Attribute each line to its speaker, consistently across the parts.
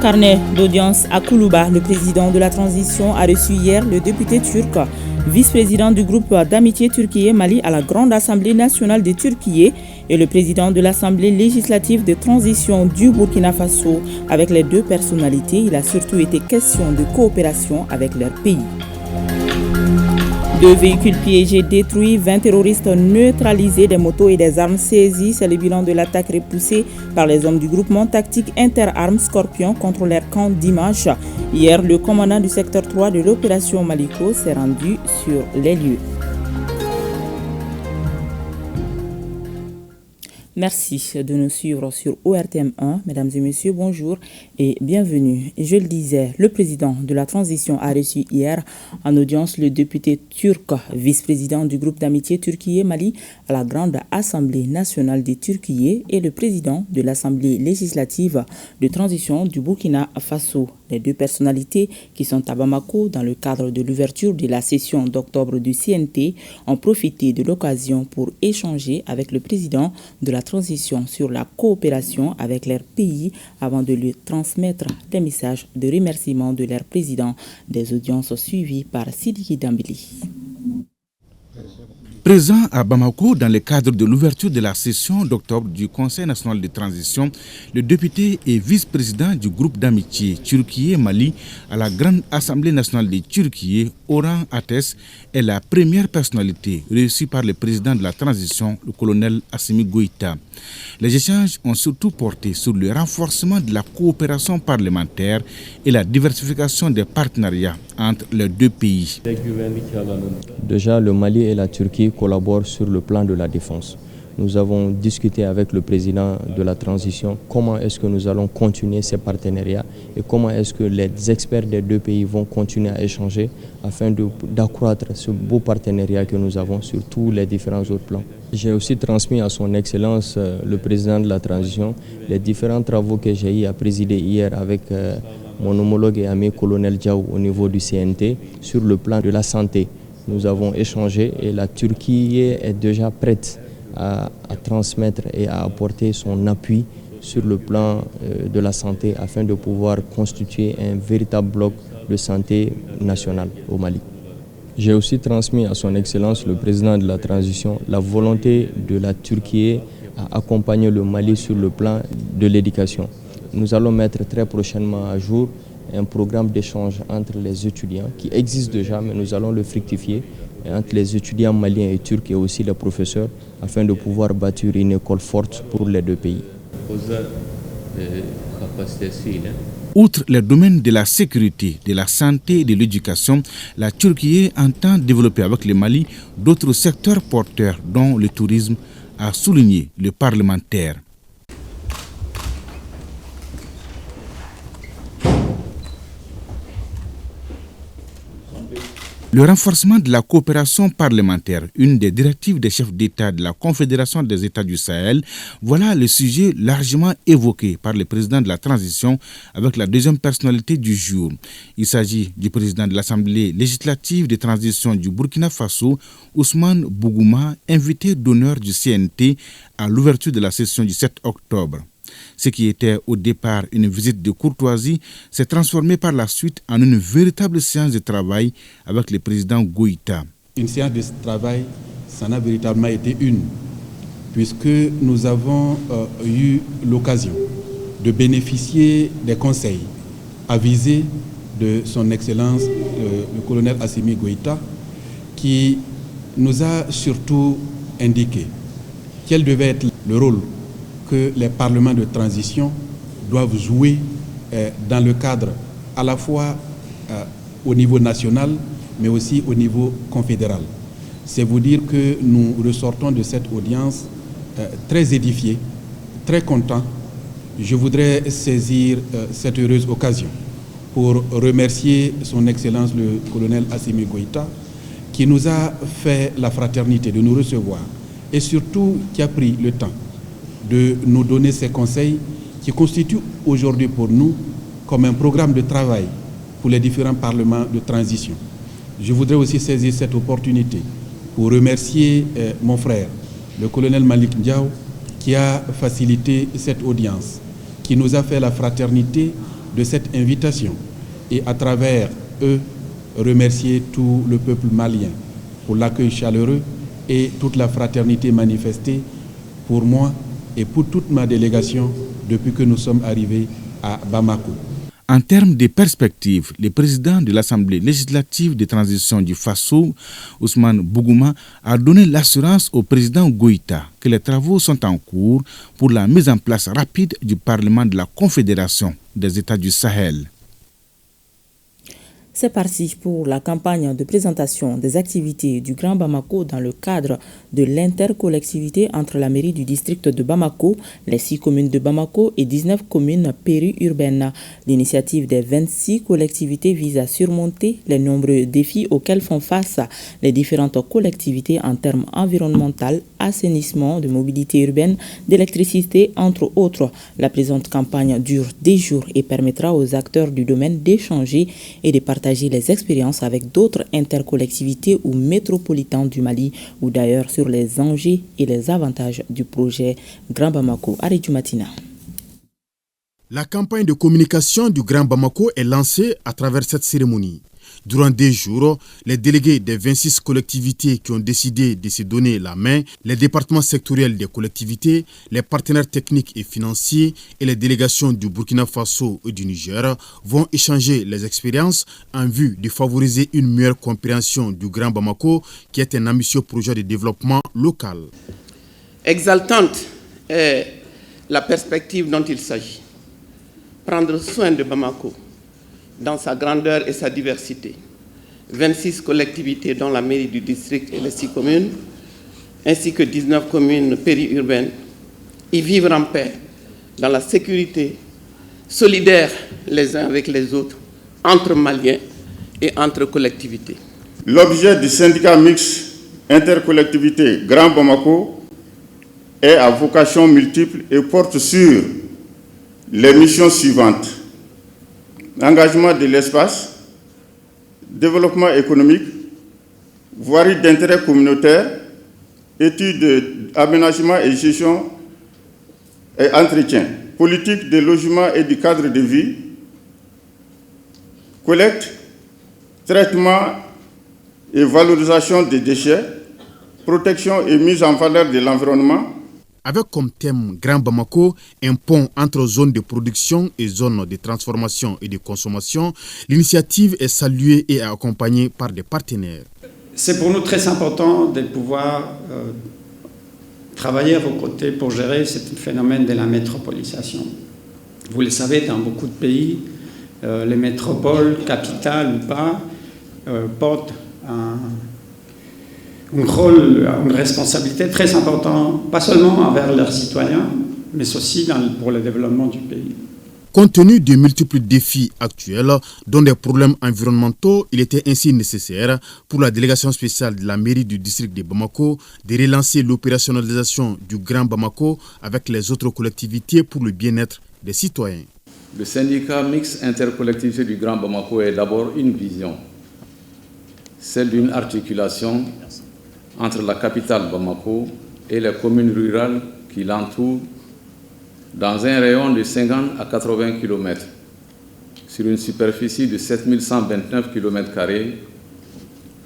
Speaker 1: carnet d'audience à Koulouba, le président de la transition a reçu hier le député turc, vice-président du groupe d'amitié Turquie-Mali à la Grande Assemblée nationale de Turquie et le président de l'Assemblée législative de transition du Burkina Faso. Avec les deux personnalités, il a surtout été question de coopération avec leur pays. 2 véhicules piégés détruits, 20 terroristes neutralisés, des motos et des armes saisies. C'est le bilan de l'attaque repoussée par les hommes du groupement tactique Interarmes Scorpion contre leur camp dimanche. Hier, le commandant du secteur 3 de l'opération Maliko s'est rendu sur les lieux. Merci de nous suivre sur ORTM1. Mesdames et messieurs, bonjour et bienvenue. Je le disais, le président de la transition a reçu hier en audience le député turc, vice-président du groupe d'amitié Turquie-Mali à la Grande Assemblée nationale des Turquiers et le président de l'Assemblée législative de transition du Burkina Faso. Les deux personnalités qui sont à Bamako dans le cadre de l'ouverture de la session d'octobre du CNT ont profité de l'occasion pour échanger avec le président de la transition sur la coopération avec leur pays avant de lui transmettre des messages de remerciement de leur président. Des audiences suivies par Sidiki Dambili.
Speaker 2: Présent à Bamako dans le cadre de l'ouverture de la session d'octobre du Conseil national de transition, le député et vice-président du groupe d'amitié Turquie-Mali à la Grande Assemblée nationale de Turquie, Orhan Ates, est la première personnalité reçue par le président de la transition, le colonel Assimi Goïta. Les échanges ont surtout porté sur le renforcement de la coopération parlementaire et la diversification des partenariats entre les deux pays.
Speaker 3: Déjà, le Mali et la Turquie collaborent sur le plan de la défense. Nous avons discuté avec le président de la transition comment est-ce que nous allons continuer ces partenariats et comment est-ce que les experts des deux pays vont continuer à échanger afin d'accroître ce beau partenariat que nous avons sur tous les différents autres plans. J'ai aussi transmis à son Excellence le président de la transition les différents travaux que j'ai eu à présider hier avec mon homologue et ami colonel Diaw au niveau du CNT sur le plan de la santé. Nous avons échangé et la Turquie est déjà prête à transmettre et à apporter son appui sur le plan de la santé afin de pouvoir constituer un véritable bloc de santé national au Mali. J'ai aussi transmis à son Excellence le président de la transition la volonté de la Turquie à accompagner le Mali sur le plan de l'éducation. Nous allons mettre très prochainement à jour un programme d'échange entre les étudiants qui existe déjà, mais nous allons le fructifier entre les étudiants maliens et turcs et aussi les professeurs afin de pouvoir bâtir une école forte pour les deux pays.
Speaker 2: Outre les domaines de la sécurité, de la santé et de l'éducation, la Turquie entend développer avec le Mali d'autres secteurs porteurs dont le tourisme, a souligné le parlementaire. Le renforcement de la coopération parlementaire, une des directives des chefs d'État de la Confédération des États du Sahel, voilà le sujet largement évoqué par le président de la transition avec la deuxième personnalité du jour. Il s'agit du président de l'Assemblée législative de transition du Burkina Faso, Ousmane Bougouma, invité d'honneur du CNT à l'ouverture de la session du 7 octobre. Ce qui était au départ une visite de courtoisie s'est transformé par la suite en une véritable séance de travail avec le président Goïta.
Speaker 4: Une séance de travail, ça n'a véritablement été une, puisque nous avons eu l'occasion de bénéficier des conseils avisés de son Excellence le colonel Assimi Goïta, qui nous a surtout indiqué quel devait être le rôle que les parlements de transition doivent jouer dans le cadre à la fois au niveau national, mais aussi au niveau confédéral. C'est vous dire que nous ressortons de cette audience très édifiés, très contents. Je voudrais saisir cette heureuse occasion pour remercier son Excellence le colonel Assimi Goïta, qui nous a fait la fraternité de nous recevoir et surtout qui a pris le temps de nous donner ces conseils qui constituent aujourd'hui pour nous comme un programme de travail pour les différents parlements de transition. Je voudrais aussi saisir cette opportunité pour remercier mon frère, le colonel Malik Diaw, qui a facilité cette audience, qui nous a fait la fraternité de cette invitation et à travers eux remercier tout le peuple malien pour l'accueil chaleureux et toute la fraternité manifestée pour moi et pour toute ma délégation depuis que nous sommes arrivés à Bamako.
Speaker 2: En termes de perspectives, le président de l'Assemblée législative de transition du Faso, Ousmane Bougouma, a donné l'assurance au président Goïta que les travaux sont en cours pour la mise en place rapide du Parlement de la Confédération des États du Sahel.
Speaker 1: C'est parti pour la campagne de présentation des activités du Grand Bamako dans le cadre de l'intercollectivité entre la mairie du district de Bamako, les 6 communes de Bamako et 19 communes périurbaines. L'initiative des 26 collectivités vise à surmonter les nombreux défis auxquels font face les différentes collectivités en termes environnementaux, assainissement, de mobilité urbaine, d'électricité, entre autres. La présente campagne dure des jours et permettra aux acteurs du domaine d'échanger et de partager les expériences avec d'autres intercollectivités ou métropolitains du Mali ou d'ailleurs sur les enjeux et les avantages du projet Grand Bamako. Aridou Matina.
Speaker 5: La campagne de communication du Grand Bamako est lancée à travers cette cérémonie. Durant des jours, les délégués des 26 collectivités qui ont décidé de se donner la main, les départements sectoriels des collectivités, les partenaires techniques et financiers et les délégations du Burkina Faso et du Niger vont échanger les expériences en vue de favoriser une meilleure compréhension du Grand Bamako qui est un ambitieux projet de développement local.
Speaker 6: Exaltante est la perspective dont il s'agit. Prendre soin de Bamako dans sa grandeur et sa diversité. 26 collectivités dont la mairie du district et les 6 communes, ainsi que 19 communes périurbaines, y vivre en paix, dans la sécurité, solidaires les uns avec les autres, entre Maliens et entre collectivités.
Speaker 7: L'objet du syndicat mixte intercollectivité Grand Bamako est à vocation multiple et porte sur les missions suivantes: engagement de l'espace, développement économique, voirie d'intérêt communautaire, études d'aménagement et gestion et entretien, politique de logement et du cadre de vie, collecte, traitement et valorisation des déchets, protection et mise en valeur de l'environnement.
Speaker 5: Avec comme thème Grand Bamako, un pont entre zones de production et zones de transformation et de consommation, l'initiative est saluée et accompagnée par des partenaires.
Speaker 8: C'est pour nous très important de pouvoir travailler à vos côtés pour gérer ce phénomène de la métropolisation. Vous le savez, dans beaucoup de pays, les métropoles, capitales ou pas, portent un rôle, une responsabilité très importante, pas seulement envers leurs citoyens, mais aussi pour le développement du pays.
Speaker 5: Compte tenu des multiples défis actuels, dont des problèmes environnementaux, il était ainsi nécessaire pour la délégation spéciale de la mairie du district de Bamako de relancer l'opérationnalisation du Grand Bamako avec les autres collectivités pour le bien-être des citoyens.
Speaker 9: Le syndicat mixte intercollectivité du Grand Bamako est d'abord une vision, celle d'une articulation entre la capitale Bamako et les communes rurales qui l'entourent dans un rayon de 50 à 80 km sur une superficie de 7129 km²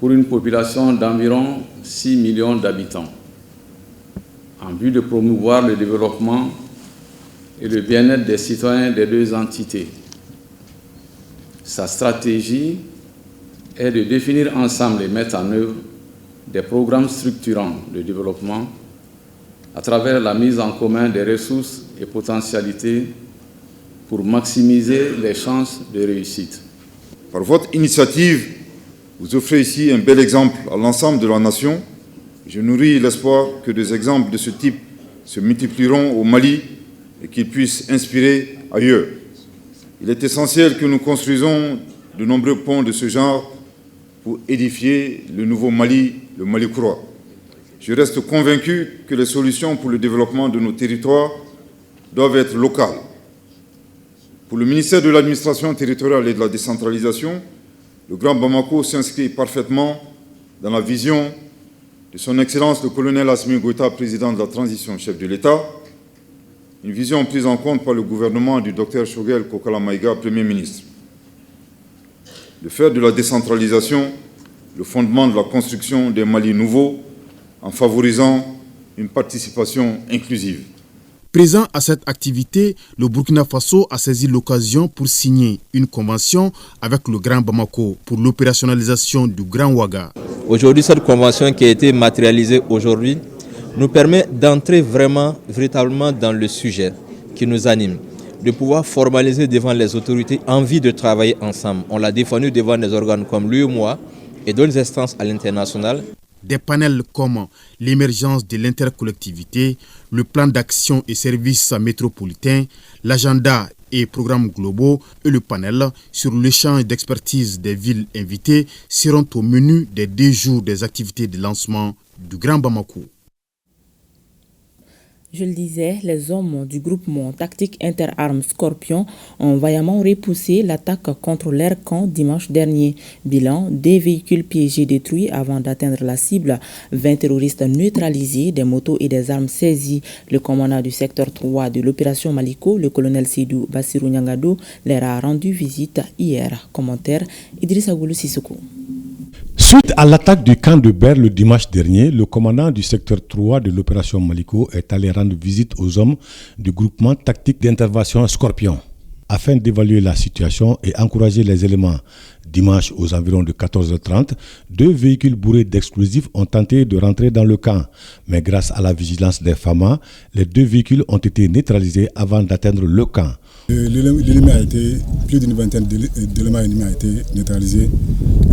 Speaker 9: pour une population d'environ 6 millions d'habitants en vue de promouvoir le développement et le bien-être des citoyens des deux entités. Sa stratégie est de définir ensemble et mettre en œuvre des programmes structurants de développement à travers la mise en commun des ressources et potentialités pour maximiser les chances de réussite.
Speaker 10: Par votre initiative, vous offrez ici un bel exemple à l'ensemble de la nation. Je nourris l'espoir que des exemples de ce type se multiplieront au Mali et qu'ils puissent inspirer ailleurs. Il est essentiel que nous construisons de nombreux ponts de ce genre pour édifier le nouveau Mali, le Mali croix. Je reste convaincu que les solutions pour le développement de nos territoires doivent être locales. Pour le ministère de l'Administration territoriale et de la décentralisation, le Grand Bamako s'inscrit parfaitement dans la vision de son Excellence le colonel Assimi Goïta, président de la transition, chef de l'État, une vision prise en compte par le gouvernement du Dr Choguel Kokala Maïga, Premier ministre. De faire de la décentralisation le fondement de la construction des Mali nouveaux en favorisant une participation inclusive.
Speaker 5: Présent à cette activité, le Burkina Faso a saisi l'occasion pour signer une convention avec le Grand Bamako pour l'opérationnalisation du Grand Ouaga.
Speaker 11: Aujourd'hui, cette convention qui a été matérialisée aujourd'hui nous permet d'entrer véritablement dans le sujet qui nous anime, de pouvoir formaliser devant les autorités envie de travailler ensemble. On l'a défendu devant des organes comme l'UEMOA et d'autres instances à l'international.
Speaker 5: Des panels comme l'émergence de l'intercollectivité, le plan d'action et services métropolitains, l'agenda et programmes globaux et le panel sur l'échange d'expertise des villes invitées seront au menu des 2 jours des activités de lancement du Grand Bamako.
Speaker 1: Je le disais, les hommes du groupement tactique interarmes Scorpion ont vaillamment repoussé l'attaque contre leur camp dimanche dernier. Bilan, 2 véhicules piégés détruits avant d'atteindre la cible, 20 terroristes neutralisés, des motos et des armes saisies. Le commandant du secteur 3 de l'opération Maliko, le colonel Seydou Bassirou Niangadou, leur a rendu visite hier. Commentaire, Idrissa Goulou Sissoko.
Speaker 12: Suite à l'attaque du camp de Ber le dimanche dernier, le commandant du secteur 3 de l'opération Maliko est allé rendre visite aux hommes du groupement tactique d'intervention Scorpion afin d'évaluer la situation et encourager les éléments. Dimanche, aux environs de 14h30, 2 véhicules bourrés d'explosifs ont tenté de rentrer dans le camp. Mais grâce à la vigilance des FAMA, les 2 véhicules ont été neutralisés avant d'atteindre le camp.
Speaker 13: L'élément a été, plus d'une vingtaine d'éléments ennemis a été neutralisé.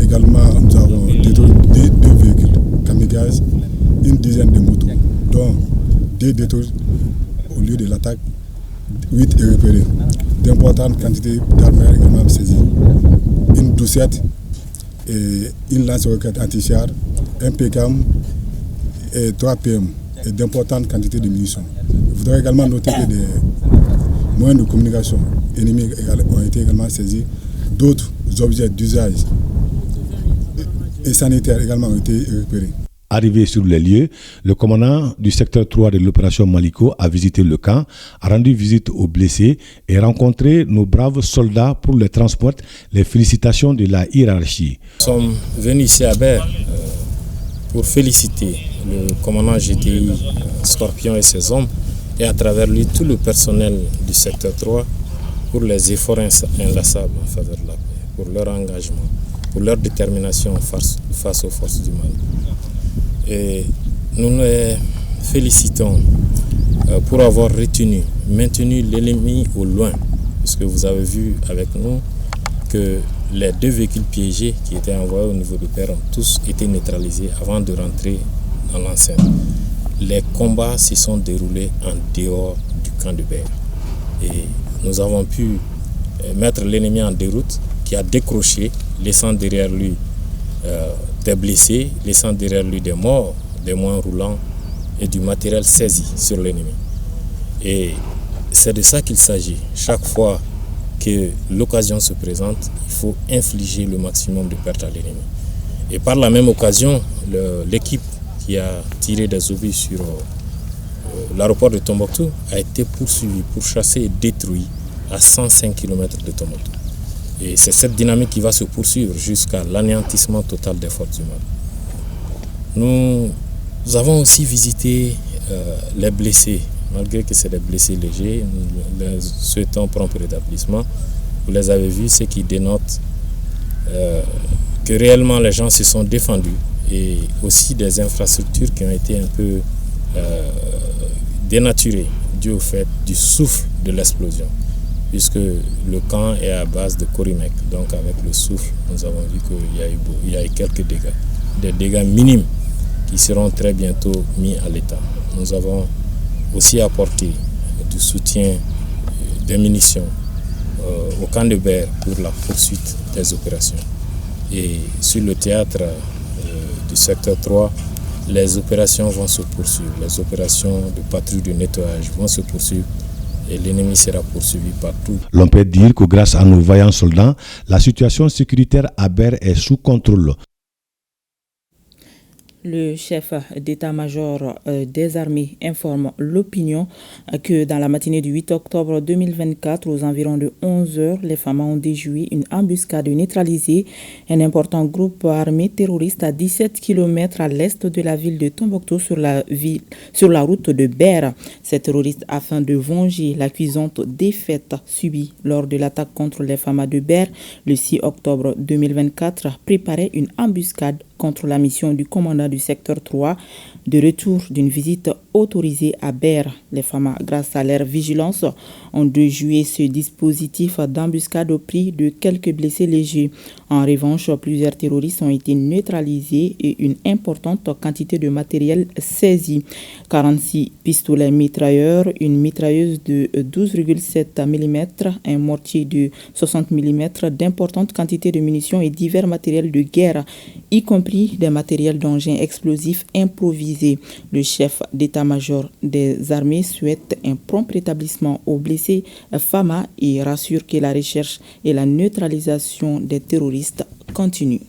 Speaker 13: Également, nous avons détruit 2 véhicules kamikazes, une dizaine de motos, dont 2 détruits au lieu de l'attaque, 8 est repéré. D'importantes quantités d'armes également saisies. Une doucette, et une lance-roquette anti-char, un PKM et 3 PM et d'importantes quantités de munitions. Il faudrait également noter que des moyens de communication ennemis ont été également saisis. D'autres objets d'usage et sanitaires également ont été repérés.
Speaker 12: Arrivé sur les lieux, le commandant du secteur 3 de l'opération Maliko a visité le camp, a rendu visite aux blessés et rencontré nos braves soldats pour les transports. Les félicitations de la hiérarchie.
Speaker 14: Nous sommes venus ici à Ber pour féliciter le commandant GTI Scorpion et ses hommes et à travers lui tout le personnel du secteur 3 pour les efforts inlassables en faveur de la paix, pour leur engagement, pour leur détermination face aux forces du Mali. Et nous les félicitons pour avoir maintenu l'ennemi au loin, puisque vous avez vu avec nous que les 2 véhicules piégés qui étaient envoyés au niveau de Ber ont tous été neutralisés avant de rentrer dans l'enceinte. Les combats se sont déroulés en dehors du camp de Ber. Et nous avons pu mettre l'ennemi en déroute qui a décroché, laissant derrière lui des blessés, laissant derrière lui des morts, des moyens roulants et du matériel saisi sur l'ennemi. Et c'est de ça qu'il s'agit. Chaque fois que l'occasion se présente, il faut infliger le maximum de pertes à l'ennemi. Et par la même occasion, l'équipe qui a tiré des obus sur l'aéroport de Tombouctou a été poursuivie, pourchassée et détruite à 105 km de Tombouctou. Et c'est cette dynamique qui va se poursuivre jusqu'à l'anéantissement total des forces du Mali. Nous avons aussi visité les blessés, malgré que c'est des blessés légers, nous les souhaitons prompt rétablissement. Vous les avez vus, ce qui dénote que réellement les gens se sont défendus et aussi des infrastructures qui ont été un peu dénaturées dû au fait du souffle de l'explosion, puisque le camp est à base de Corimec. Donc avec le souffle, nous avons vu qu'il y a eu quelques dégâts, des dégâts minimes qui seront très bientôt mis à l'état. Nous avons aussi apporté du soutien, des munitions au camp de Ber pour la poursuite des opérations. Et sur le théâtre du secteur 3, les opérations vont se poursuivre. Les opérations de patrouille de nettoyage vont se poursuivre et l'ennemi sera poursuivi partout.
Speaker 12: L'on peut dire que grâce à nos vaillants soldats, la situation sécuritaire à Ber est sous contrôle.
Speaker 1: Le chef d'état-major des armées informe l'opinion que dans la matinée du 8 octobre 2024, aux environs de 11 h, les FAMA ont déjoué une embuscade neutralisée un important groupe armé terroriste à 17 km à l'est de la ville de Tombouctou sur la route de Ber. Ces terroristes, afin de venger la cuisante défaite subie lors de l'attaque contre les FAMA de Ber le 6 octobre 2024, préparaient une embuscade contre la mission du commandant du secteur 3 de retour d'une visite autorisée à Ber. Les FAMA, grâce à leur vigilance, ont déjoué ce dispositif d'embuscade au prix de quelques blessés légers. En revanche, plusieurs terroristes ont été neutralisés et une importante quantité de matériel saisie. 46 pistolets mitrailleurs, une mitrailleuse de 12,7 mm, un mortier de 60 mm, d'importantes quantités de munitions et divers matériels de guerre, y compris des matériels d'engins explosifs improvisés. Le chef d'état-major des armées souhaite un prompt rétablissement aux blessés FAMA et rassure que la recherche et la neutralisation des terroristes continuent.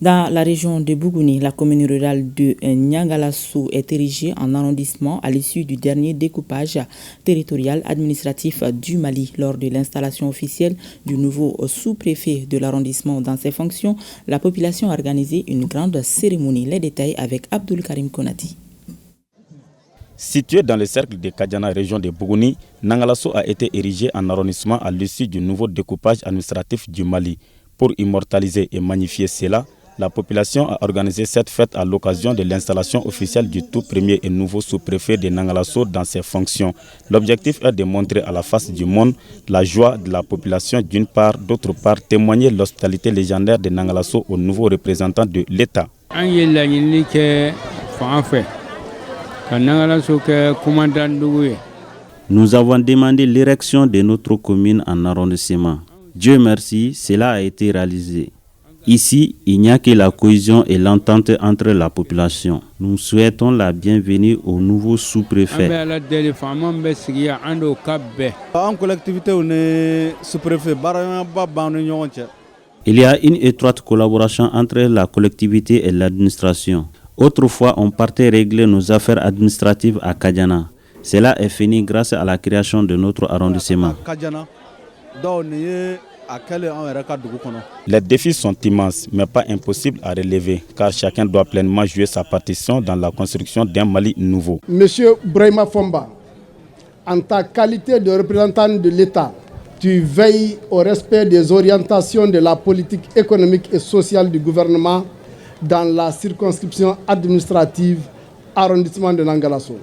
Speaker 1: Dans la région de Bougouni, la commune rurale de Niangalassou est érigée en arrondissement à l'issue du dernier découpage territorial administratif du Mali. Lors de l'installation officielle du nouveau sous-préfet de l'arrondissement dans ses fonctions, la population a organisé une grande cérémonie. Les détails avec Abdul Karim Konati.
Speaker 15: Situé dans le cercle de Kadiana, région de Bougouni, Niangalassou a été érigé en arrondissement à l'issue du nouveau découpage administratif du Mali. Pour immortaliser et magnifier cela, la population a organisé cette fête à l'occasion de l'installation officielle du tout premier et nouveau sous-préfet de Niangalassou dans ses fonctions. L'objectif est de montrer à la face du monde la joie de la population d'une part, d'autre part témoigner l'hospitalité légendaire de Niangalassou au nouveau représentant de l'État.
Speaker 16: Nous avons demandé l'érection de notre commune en arrondissement. Dieu merci, cela a été réalisé. Ici, il n'y a que la cohésion et l'entente entre la population. Nous souhaitons la bienvenue au nouveau sous-préfet. Il y a une étroite collaboration entre la collectivité et l'administration. Autrefois, on partait régler nos affaires administratives à Kadiana. Cela est fini grâce à la création de notre arrondissement.
Speaker 15: Les défis sont immenses, mais pas impossibles à relever, car chacun doit pleinement jouer sa partition dans la construction d'un Mali nouveau.
Speaker 17: Monsieur Brahima Fomba, en ta qualité de représentant de l'État, tu veilles au respect des orientations de la politique économique et sociale du gouvernement dans la circonscription administrative arrondissement de Niangalassou.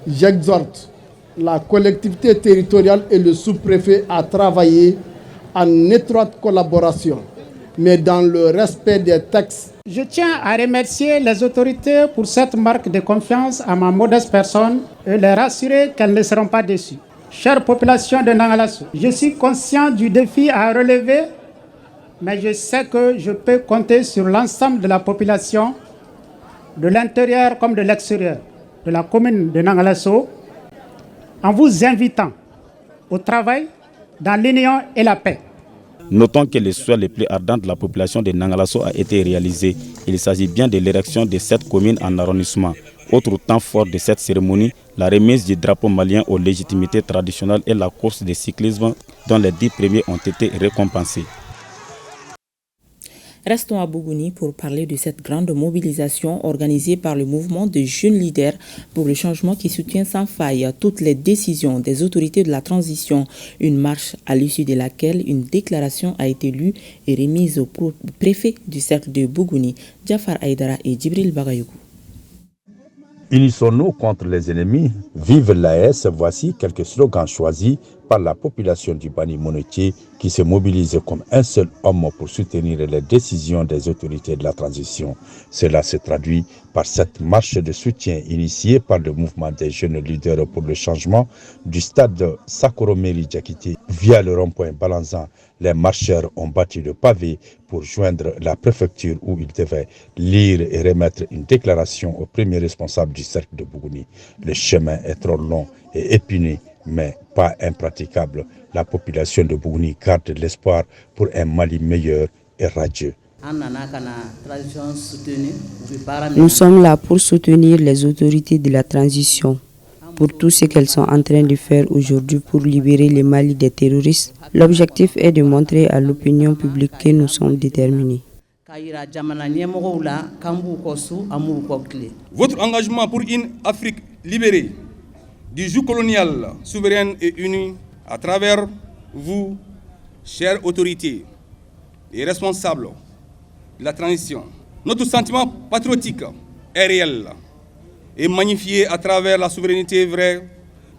Speaker 17: J'exhorte la collectivité territoriale et le sous-préfet à travailler en étroite collaboration, mais dans le respect des textes.
Speaker 18: Je tiens à remercier les autorités pour cette marque de confiance à ma modeste personne et les rassurer qu'elles ne seront pas déçues. Chère population de Niangalassou, je suis conscient du défi à relever, mais je sais que je peux compter sur l'ensemble de la population, de l'intérieur comme de l'extérieur, de la commune de Niangalassou, en vous invitant au travail dans l'union et la paix.
Speaker 15: Notons que le souhait le plus ardent de la population de Niangalassou a été réalisé. Il s'agit bien de l'érection de cette commune en arrondissement. Autre temps fort de cette cérémonie, la remise du drapeau malien aux légitimités traditionnelles et la course de cyclisme dont les 10 premiers ont été récompensés.
Speaker 1: Restons à Bougouni pour parler de cette grande mobilisation organisée par le mouvement de jeunes leaders pour le changement qui soutient sans faille toutes les décisions des autorités de la transition. Une marche à l'issue de laquelle une déclaration a été lue et remise au préfet du cercle de Bougouni, Jafar Aïdara et Djibril Bagayoukou.
Speaker 19: Unissons-nous contre les ennemis, vive l'AS, voici quelques slogans choisis par la population du Bani Monotier qui se mobilise comme un seul homme pour soutenir les décisions des autorités de la transition. Cela se traduit par cette marche de soutien initiée par le mouvement des jeunes leaders pour le changement du stade Sakoromeri Diakité. Via le rond-point Balanzan, les marcheurs ont battu le pavé pour joindre la préfecture où ils devaient lire et remettre une déclaration au premier responsable du cercle de Bougouni. Le chemin est trop long et épineux mais pas impraticable. La population de Bougouni garde l'espoir pour un Mali meilleur et radieux.
Speaker 20: Nous sommes là pour soutenir les autorités de la transition, pour tout ce qu'elles sont en train de faire aujourd'hui pour libérer le Mali des terroristes. L'objectif est de montrer à l'opinion publique que nous sommes déterminés.
Speaker 21: Votre engagement pour une Afrique libérée du joug colonial, souveraine et unie, à travers vous, chères autorités et responsables de la transition. Notre sentiment patriotique est réel et magnifié à travers la souveraineté vraie,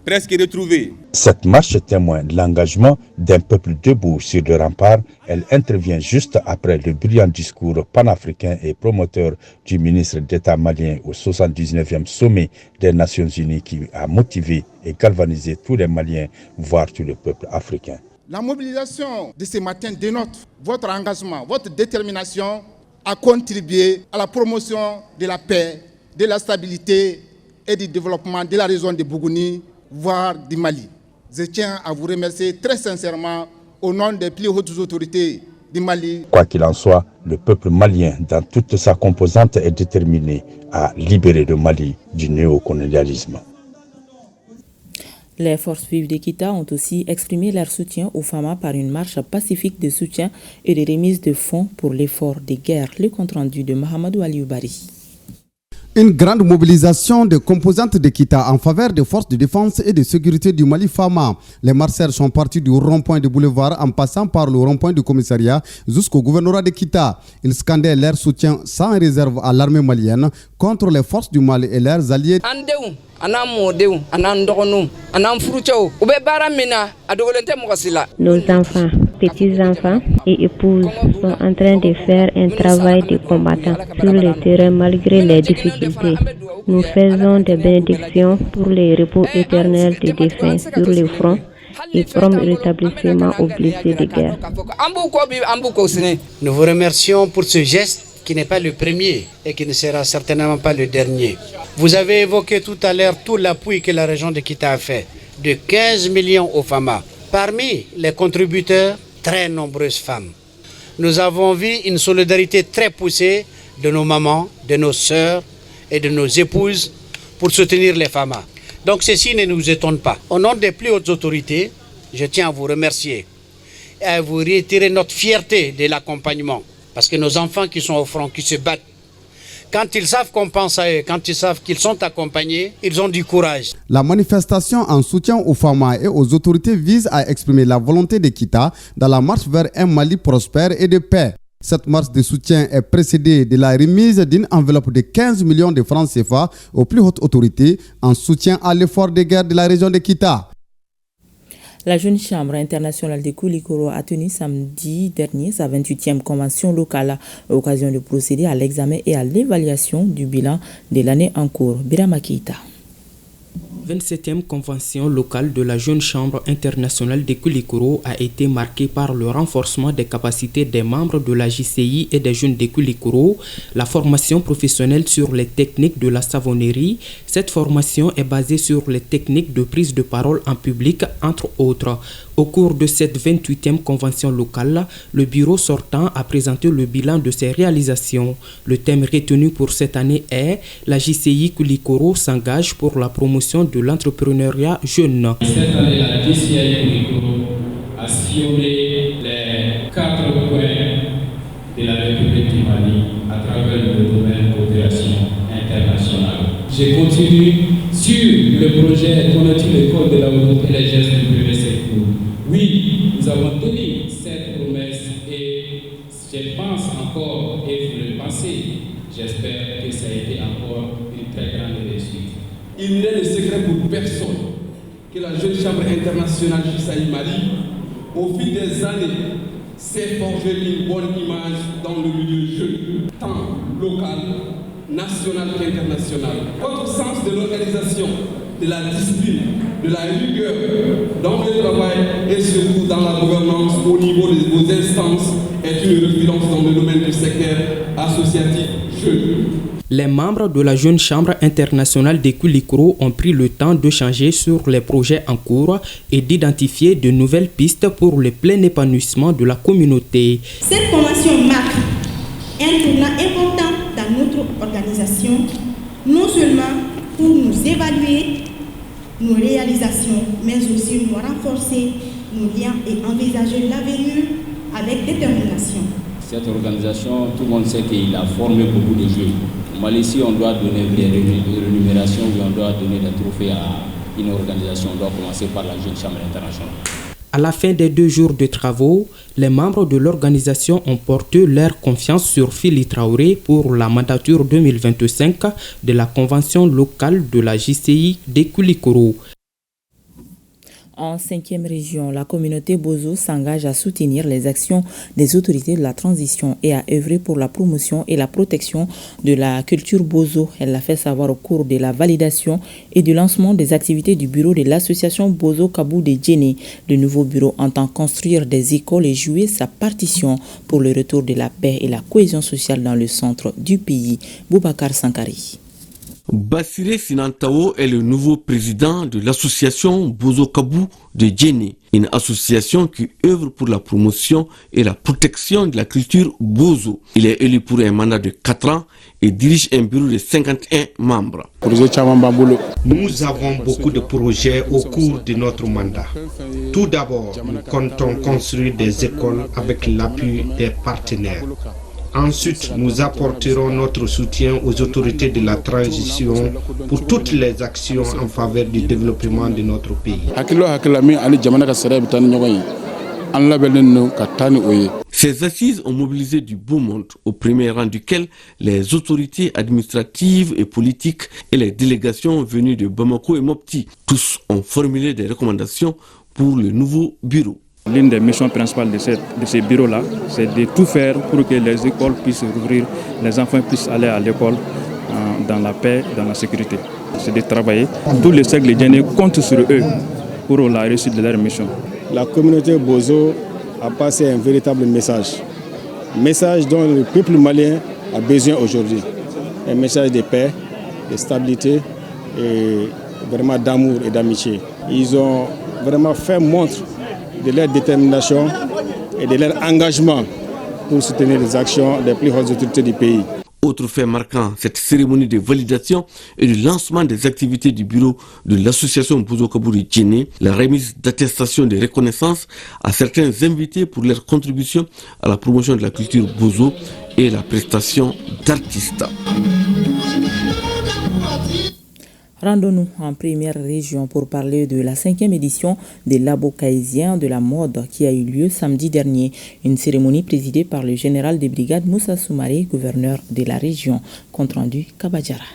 Speaker 21: presque retrouvée.
Speaker 19: Cette marche témoigne de l'engagement d'un peuple debout sur le rempart. Elle intervient juste après le brillant discours panafricain et promoteur du ministre d'État malien au 79e sommet des Nations Unies qui a motivé et galvanisé tous les Maliens, voire tout le peuple africain.
Speaker 22: La mobilisation de ce matin dénote votre engagement, votre détermination à contribuer à la promotion de la paix, de la stabilité et du développement de la région de Bougouni, voire du Mali. Je tiens à vous remercier très sincèrement au nom des plus hautes autorités du Mali.
Speaker 19: Quoi qu'il en soit, le peuple malien, dans toute sa composante, est déterminé à libérer le Mali du néocolonialisme.
Speaker 1: Les forces vives de Kita ont aussi exprimé leur soutien aux FAMA par une marche pacifique de soutien et de remise de fonds pour l'effort de guerre. Le compte-rendu de Mahamadou Alioubari.
Speaker 23: Une grande mobilisation de composantes de Kita en faveur des forces de défense et de sécurité du Mali FAMA. Les marcheurs sont partis du rond-point de boulevard en passant par le rond-point du commissariat jusqu'au gouvernorat de Kita. Ils scandaient leur soutien sans réserve à l'armée malienne contre les forces du Mali et leurs alliés.
Speaker 24: Nos enfants, petits-enfants et épouses sont en train de faire un travail de combattant sur le terrain malgré les difficultés. Nous faisons des bénédictions pour les repos éternels des défunts sur le front et prompt rétablissement aux blessés de guerre.
Speaker 25: Nous vous remercions pour ce geste qui n'est pas le premier et qui ne sera certainement pas le dernier. Vous avez évoqué tout à l'heure tout l'appui que la région de Kita a fait, de 15 millions aux FAMA. Parmi les contributeurs, très nombreuses femmes. Nous avons vu une solidarité très poussée de nos mamans, de nos sœurs et de nos épouses pour soutenir les FAMA. Donc ceci ne nous étonne pas. Au nom des plus hautes autorités, je tiens à vous remercier et à vous réitérer notre fierté de l'accompagnement. Parce que nos enfants qui sont au front, qui se battent, quand ils savent qu'on pense à eux, quand ils savent qu'ils sont accompagnés, ils ont du courage.
Speaker 23: La manifestation en soutien aux FAMA et aux autorités vise à exprimer la volonté de Kita dans la marche vers un Mali prospère et de paix. Cette marche de soutien est précédée de la remise d'une enveloppe de 15 millions de francs CFA aux plus hautes autorités en soutien à l'effort de guerre de la région de Kita.
Speaker 1: La Jeune Chambre internationale de Koulikoro a tenu samedi dernier sa 28e convention locale à l'occasion de procéder à l'examen et à l'évaluation du bilan de l'année en cours. Birama Keita.
Speaker 26: 27e convention locale de la Jeune Chambre internationale de Koulikoro a été marquée par le renforcement des capacités des membres de la JCI et des jeunes de Koulikoro, la formation professionnelle sur les techniques de la savonnerie. Cette formation est basée sur les techniques de prise de parole en public, entre autres. Au cours de cette 28e convention locale, le bureau sortant a présenté le bilan de ses réalisations. Le thème retenu pour cette année est « La JCI Koulikoro s'engage pour la promotion de l'entrepreneuriat jeune ».
Speaker 27: Cette année, la JCI Koulikoro a sillonné les 4 points de la République du Mali à travers le domaine de coopération internationale. Je continue sur le projet Connecter l'école de la route et les gestes du premier secteur. Oui, nous avons tenu cette promesse et je pense encore, et vous le pensez, j'espère que ça a été encore une très grande réussite. Il n'est le secret pour personne que la Jeune Chambre internationale JCI Mali, au fil des années, s'est forgé une bonne image dans le milieu jeune, tant local, national qu'international. Votre sens de l'organisation, de la discipline, de la rigueur dans le travail et surtout dans la gouvernance au niveau de vos instances est une référence dans le domaine du secteur associatif jeune.
Speaker 26: Les membres de la Jeune Chambre internationale des Koulikoro ont pris le temps de changer sur les projets en cours et d'identifier de nouvelles pistes pour le plein épanouissement de la communauté.
Speaker 2: Cette convention marque un tournant important dans notre organisation, non seulement pour nous évaluer nos réalisations, mais aussi nous renforcer nos liens et envisager l'avenir avec détermination.
Speaker 27: Cette organisation, tout le monde sait qu'il a formé beaucoup de jeunes. Au Mali, ici, on doit donner des rémunérations, on doit donner des trophées à une organisation. On doit commencer par la Jeune Chambre internationale.
Speaker 26: À la fin des 2 jours de travaux, les membres de l'organisation ont porté leur confiance sur Fili Traoré pour la mandature 2025 de la Convention locale de la JCI des Koulikoro.
Speaker 1: En 5e région, la communauté Bozo s'engage à soutenir les actions des autorités de la transition et à œuvrer pour la promotion et la protection de la culture Bozo. Elle l'a fait savoir au cours de la validation et du lancement des activités du bureau de l'association Bozo Kabou de Djéné. Le nouveau bureau entend construire des écoles et jouer sa partition pour le retour de la paix et la cohésion sociale dans le centre du pays. Boubacar Sankari.
Speaker 3: Bassiré Sinantao est le nouveau président de l'association Bozo Kabou de Djéné, une association qui œuvre pour la promotion et la protection de la culture Bozo. Il est élu pour un mandat de 4 ans et dirige un bureau de 51 membres.
Speaker 4: Nous avons beaucoup de projets au cours de notre mandat. Tout d'abord, nous comptons construire des écoles avec l'appui des partenaires. Ensuite, nous apporterons notre soutien aux autorités de la transition pour toutes les actions en faveur du développement de notre pays.
Speaker 3: Ces assises ont mobilisé du beau monde, au premier rang duquel les autorités administratives et politiques et les délégations venues de Bamako et Mopti. Tous ont formulé des recommandations pour le nouveau bureau.
Speaker 6: L'une des missions principales de ces bureaux-là, c'est de tout faire pour que les écoles puissent rouvrir, les enfants puissent aller à l'école dans la paix, dans la sécurité. C'est de travailler. Tous les cercles djénéens comptent sur eux pour la réussite de leur mission.
Speaker 13: La communauté Bozo a passé un véritable message. Message dont le peuple malien a besoin aujourd'hui. Un message de paix, de stabilité et vraiment d'amour et d'amitié. Ils ont vraiment fait montre de leur détermination et de leur engagement pour soutenir les actions des plus hautes autorités du pays.
Speaker 3: Autre fait marquant, cette cérémonie de validation et du lancement des activités du bureau de l'association Bozo Kabou de Djéné, la remise d'attestations de reconnaissance à certains invités pour leur contribution à la promotion de la culture Bozo et la prestation d'artistes.
Speaker 1: Rendons-nous en première région pour parler de la 5e édition des Labos Caïsiens de la mode qui a eu lieu samedi dernier. Une cérémonie présidée par le général des brigades Moussa Soumaré, gouverneur de la région. Compte rendu Kabadjara.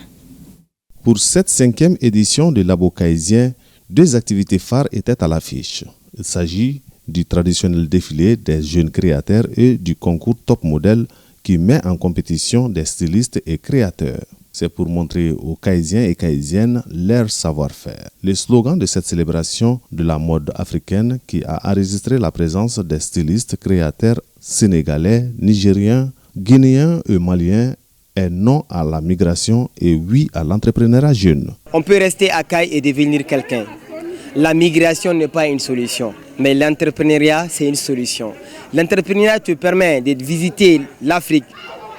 Speaker 7: Pour cette 5e édition des Labos Caïsiens, 2 activités phares étaient à l'affiche. Il s'agit du traditionnel défilé des jeunes créateurs et du concours Top Model qui met en compétition des stylistes et créateurs. C'est pour montrer aux Caïsiens et Caïsiennes leur savoir-faire. Le slogan de cette célébration de la mode africaine qui a enregistré la présence des stylistes créateurs sénégalais, nigériens, guinéens et maliens est non à la migration et oui à l'entrepreneuriat jeune.
Speaker 8: On peut rester à Caille et devenir quelqu'un. La migration n'est pas une solution, mais l'entrepreneuriat c'est une solution. L'entrepreneuriat te permet de visiter l'Afrique,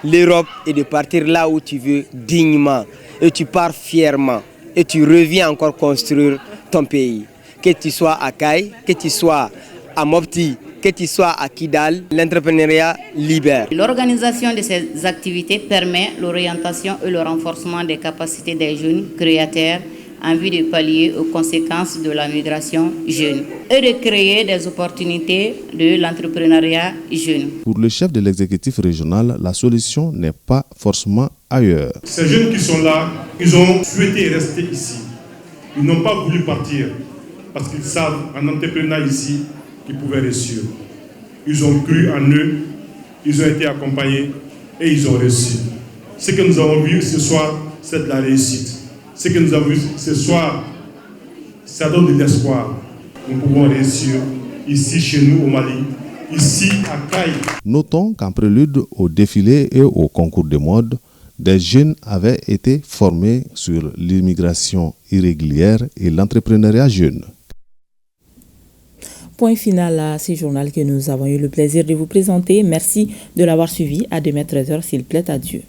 Speaker 8: l'Europe et de partir là où tu veux dignement. Et tu pars fièrement. Et tu reviens encore construire ton pays. Que tu sois à Caille, que tu sois à Mopti, que tu sois à Kidal, l'entrepreneuriat libère.
Speaker 9: L'organisation de ces activités permet l'orientation et le renforcement des capacités des jeunes créateurs en vue de pallier aux conséquences de la migration jeune et de créer des opportunités de l'entrepreneuriat jeune.
Speaker 7: Pour le chef de l'exécutif régional, la solution n'est pas forcément ailleurs.
Speaker 28: Ces jeunes qui sont là, ils ont souhaité rester ici. Ils n'ont pas voulu partir parce qu'ils savent en entrepreneur ici qu'ils pouvaient réussir. Ils ont cru en eux, ils ont été accompagnés et ils ont réussi. Ce que nous avons vu ce soir, c'est de la réussite. Ce que nous avons vu ce soir, ça donne de l'espoir. Nous pouvons réussir ici chez nous au Mali, ici à Caille.
Speaker 7: Notons qu'en prélude au défilé et au concours de mode, Des jeunes avaient été formés sur l'immigration irrégulière et l'entrepreneuriat jeune.
Speaker 1: Point final à ce journal que nous avons eu le plaisir de vous présenter. Merci de l'avoir suivi. À demain 13h s'il plaît à Dieu.